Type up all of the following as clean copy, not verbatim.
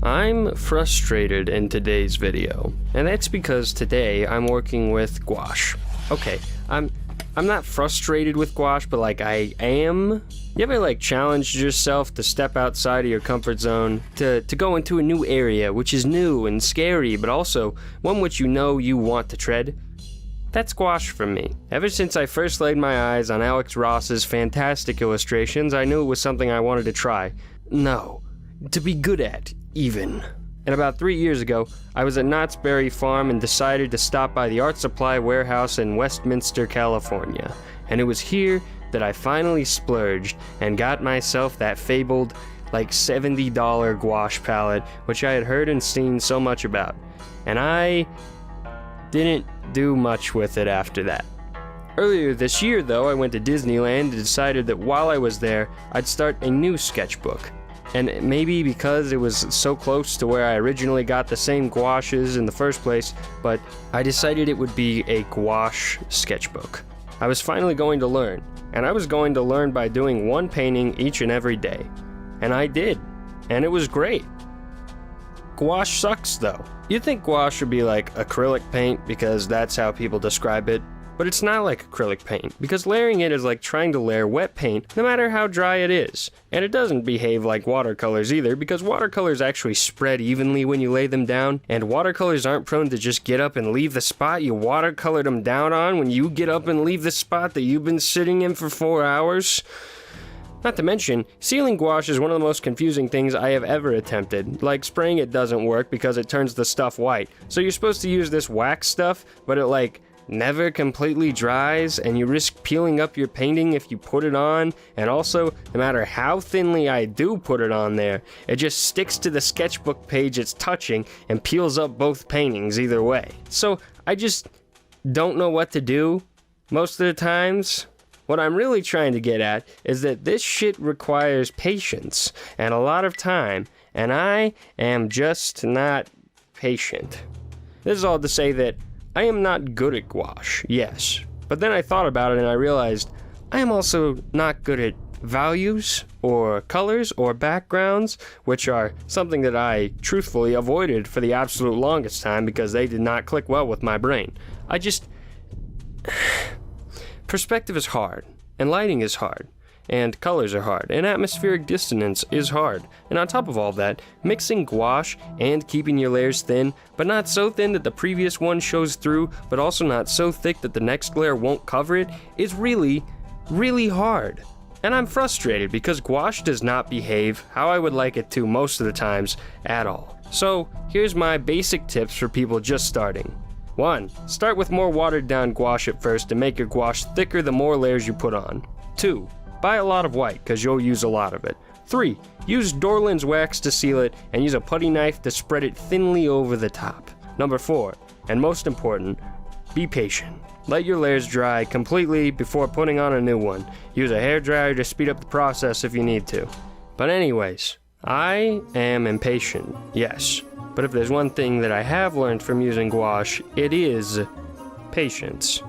I'm frustrated in today's video, and that's because today I'm working with gouache. Okay, I'm not frustrated with gouache, but like I am. You ever like challenged yourself to step outside of your comfort zone, to go into a new area, which is new and scary, but also one which you know you want to tread? That's gouache for me. Ever since I first laid my eyes on Alex Ross's fantastic illustrations, I knew it was something I wanted to try. No, to be good at, even. And about 3 years ago, I was at Knott's Berry Farm and decided to stop by the art supply warehouse in Westminster, California. And it was here that I finally splurged and got myself that fabled, like $70 gouache palette, which I had heard and seen so much about. And I didn't do much with it after that. Earlier this year, though, I went to Disneyland and decided that while I was there, I'd start a new sketchbook. And maybe because it was so close to where I originally got the same gouaches in the first place, but I decided it would be a gouache sketchbook. I was finally going to learn, and I was going to learn by doing one painting each and every day. And I did, and it was great. Gouache sucks, though. You'd think gouache should be like acrylic paint because that's how people describe it. But it's not like acrylic paint, because layering it is like trying to layer wet paint, no matter how dry it is. And it doesn't behave like watercolors either, because watercolors actually spread evenly when you lay them down, and watercolors aren't prone to just get up and leave the spot you watercolored them down on when you get up and leave the spot that you've been sitting in for 4 hours. Not to mention, sealing gouache is one of the most confusing things I have ever attempted. Like, spraying it doesn't work because it turns the stuff white. So you're supposed to use this wax stuff, but it never completely dries, and you risk peeling up your painting if you put it on, and also, no matter how thinly I do put it on there, it just sticks to the sketchbook page it's touching and peels up both paintings either way. So, I just don't know what to do most of the times. What I'm really trying to get at is that this shit requires patience and a lot of time, and I am just not patient. This is all to say that I am not good at gouache, yes, but then I thought about it and I realized I am also not good at values or colors or backgrounds, which are something that I truthfully avoided for the absolute longest time because they did not click well with my brain. Perspective is hard, and lighting is hard, and colors are hard, and atmospheric dissonance is hard. And on top of all that, mixing gouache and keeping your layers thin, but not so thin that the previous one shows through, but also not so thick that the next layer won't cover it, is really, really hard. And I'm frustrated because gouache does not behave how I would like it to most of the times at all. So here's my basic tips for people just starting. 1. Start with more watered down gouache at first and make your gouache thicker the more layers you put on. 2. Buy a lot of white, because you'll use a lot of it. 3. Use Dorland's wax to seal it, and use a putty knife to spread it thinly over the top. Number 4, and most important, be patient. Let your layers dry completely before putting on a new one. Use a hairdryer to speed up the process if you need to. But anyways, I am impatient, yes. But if there's one thing that I have learned from using gouache, it is patience.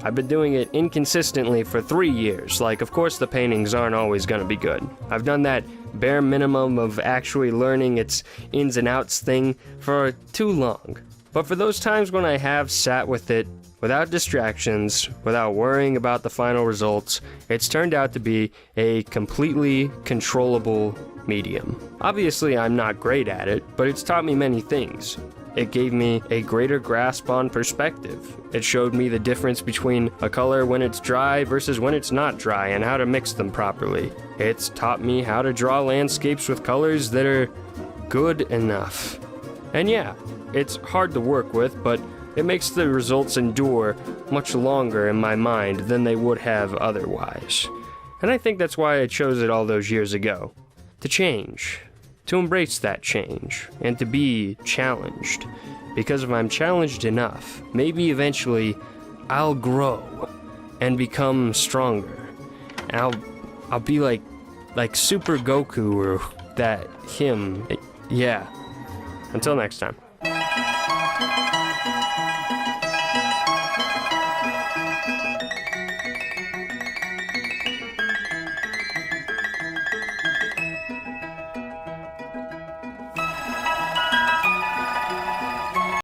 I've been doing it inconsistently for 3 years. Of course the paintings aren't always gonna be good. I've done that bare minimum of actually learning its ins and outs thing for too long. But for those times when I have sat with it, without distractions, without worrying about the final results, it's turned out to be a completely controllable medium. Obviously, I'm not great at it, but it's taught me many things. It gave me a greater grasp on perspective. It showed me the difference between a color when it's dry versus when it's not dry and how to mix them properly. It's taught me how to draw landscapes with colors that are good enough. And yeah, it's hard to work with, but it makes the results endure much longer in my mind than they would have otherwise. And I think that's why I chose it all those years ago. To change. To embrace that change. And to be challenged. Because if I'm challenged enough, maybe eventually I'll grow and become stronger. And I'll be like Super Goku or that him. Yeah. Until next time.